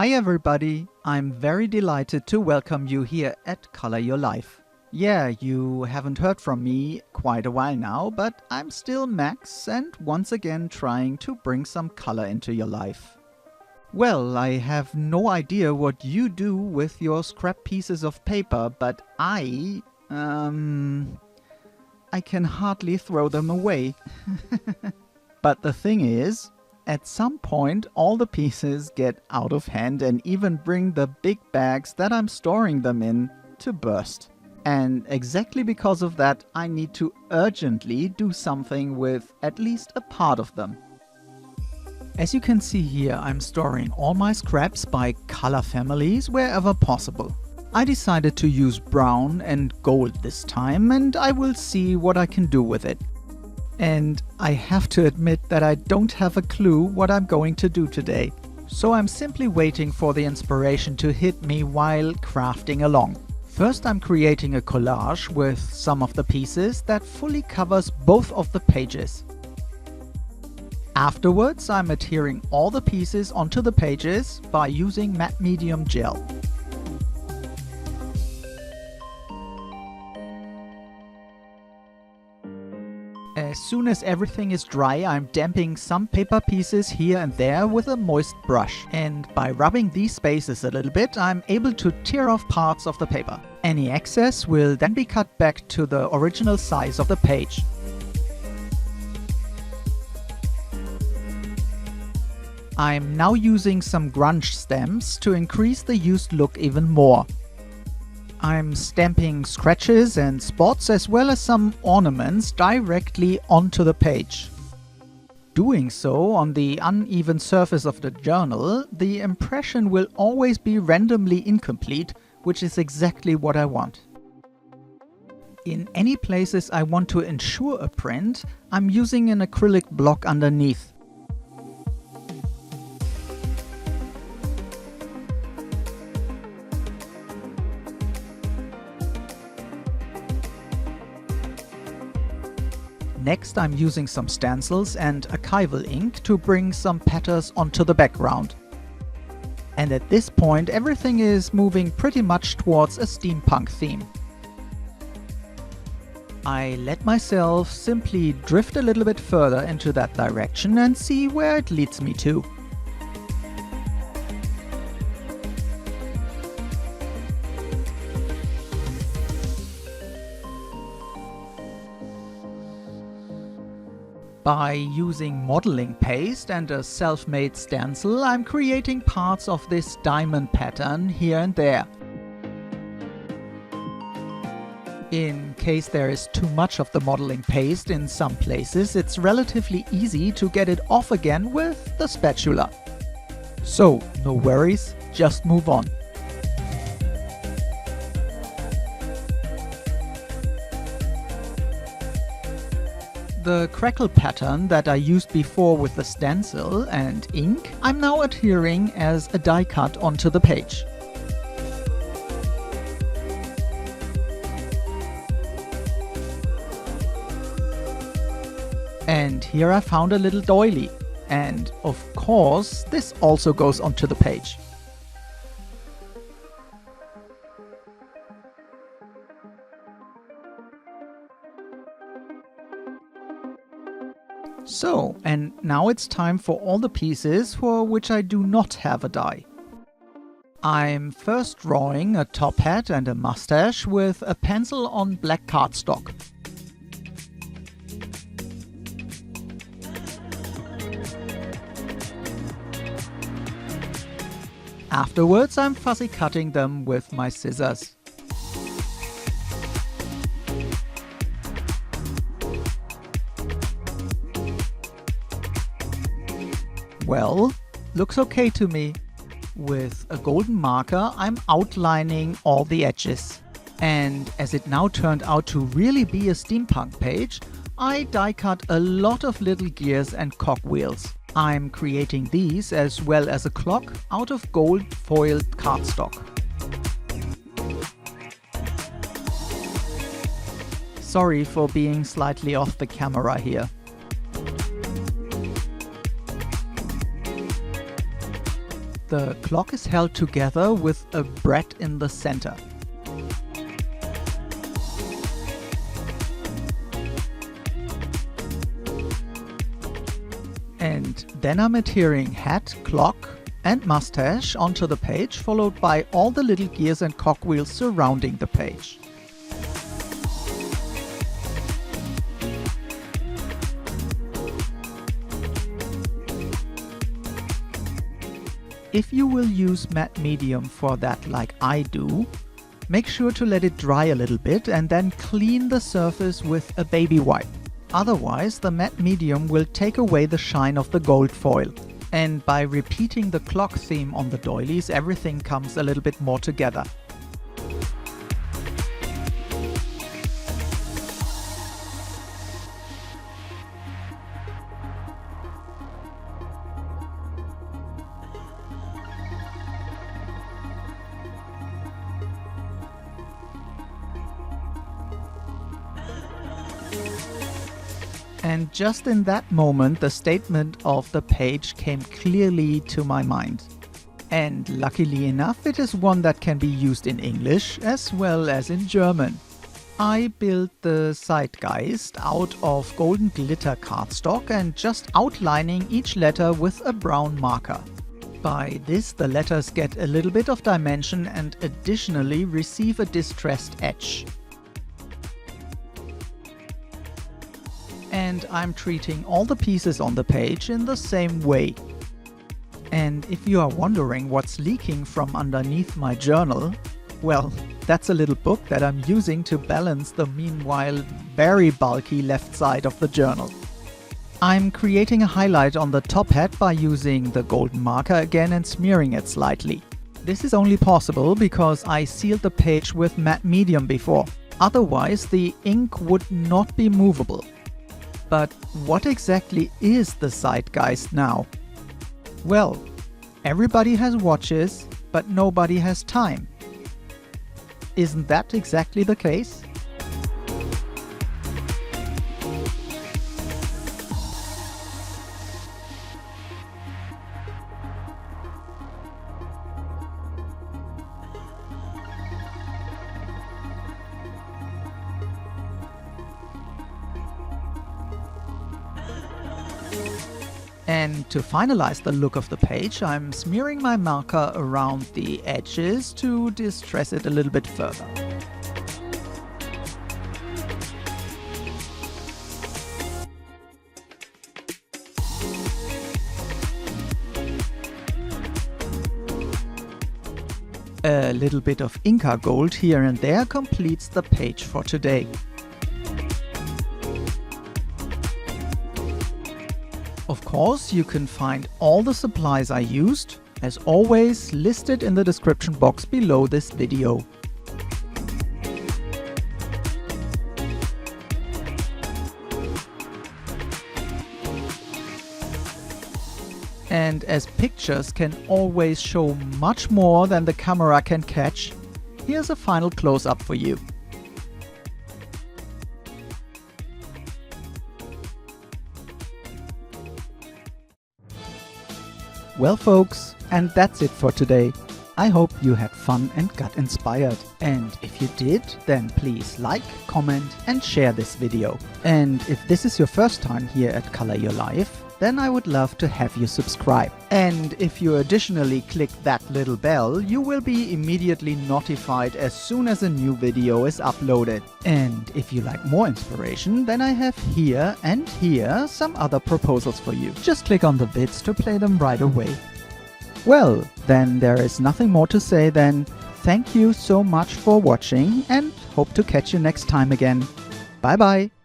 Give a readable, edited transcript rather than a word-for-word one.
Hi everybody, I'm very delighted to welcome you here at Color Your Life. Yeah, you haven't heard from me quite a while now, but I'm still Max and once again trying to bring some color into your life. Well, I have no idea what you do with your scrap pieces of paper, but I can hardly throw them away. But the thing is, at some point all the pieces get out of hand and even bring the big bags that I'm storing them in to burst. And exactly because of that, I need to urgently do something with at least a part of them. As you can see here, I'm storing all my scraps by color families wherever possible. I decided to use brown and gold this time, and I will see what I can do with it. And I have to admit that I don't have a clue what I'm going to do today. So I'm simply waiting for the inspiration to hit me while crafting along. First I'm creating a collage with some of the pieces that fully covers both of the pages. Afterwards I'm adhering all the pieces onto the pages by using matte medium gel. As soon as everything is dry, I'm damping some paper pieces here and there with a moist brush. And by rubbing these spaces a little bit, I'm able to tear off parts of the paper. Any excess will then be cut back to the original size of the page. I'm now using some grunge stamps to increase the used look even more. I'm stamping scratches and spots as well as some ornaments directly onto the page. Doing so on the uneven surface of the journal, the impression will always be randomly incomplete, which is exactly what I want. In any places I want to ensure a print, I'm using an acrylic block underneath. Next I'm using some stencils and archival ink to bring some patterns onto the background. And at this point everything is moving pretty much towards a steampunk theme. I let myself simply drift a little bit further into that direction and see where it leads me to. By using modeling paste and a self-made stencil, I'm creating parts of this diamond pattern here and there. In case there is too much of the modeling paste in some places, it's relatively easy to get it off again with the spatula. So, no worries, just move on. The crackle pattern that I used before with the stencil and ink, I'm now adhering as a die cut onto the page. And here I found a little doily. And of course, this also goes onto the page. So, and now it's time for all the pieces for which I do not have a die. I'm first drawing a top hat and a mustache with a pencil on black cardstock. Afterwards, I'm fussy cutting them with my scissors. Well, looks okay to me. With a golden marker, I'm outlining all the edges. And as it now turned out to really be a steampunk page, I die cut a lot of little gears and cogwheels. I'm creating these as well as a clock out of gold foiled cardstock. Sorry for being slightly off the camera here. The clock is held together with a braid in the center. And then I'm adhering hat, clock and mustache onto the page, followed by all the little gears and cogwheels surrounding the page. If you will use matte medium for that like I do, make sure to let it dry a little bit and then clean the surface with a baby wipe. Otherwise, the matte medium will take away the shine of the gold foil. And by repeating the clock theme on the doilies, everything comes a little bit more together. And just in that moment, the statement of the page came clearly to my mind. And luckily enough, it is one that can be used in English as well as in German. I built the Zeitgeist out of golden glitter cardstock and just outlining each letter with a brown marker. By this, the letters get a little bit of dimension and additionally receive a distressed edge. And I'm treating all the pieces on the page in the same way. And if you are wondering what's leaking from underneath my journal, well, that's a little book that I'm using to balance the meanwhile very bulky left side of the journal. I'm creating a highlight on the top hat by using the golden marker again and smearing it slightly. This is only possible because I sealed the page with matte medium before. Otherwise, the ink would not be movable. But what exactly is the Zeitgeist now? Well, everybody has watches, but nobody has time. Isn't that exactly the case? And to finalize the look of the page, I'm smearing my marker around the edges to distress it a little bit further. A little bit of Inca gold here and there completes the page for today. Of course, you can find all the supplies I used, as always, listed in the description box below this video. And as pictures can always show much more than the camera can catch, here's a final close-up for you. Well folks, and that's it for today. I hope you had fun and got inspired. And if you did, then please like, comment and share this video. And if this is your first time here at Color Your Life, then I would love to have you subscribe. And if you additionally click that little bell, you will be immediately notified as soon as a new video is uploaded. And if you like more inspiration, then I have here and here some other proposals for you. Just click on the vids to play them right away. Well, then there is nothing more to say than thank you so much for watching and hope to catch you next time again. Bye bye!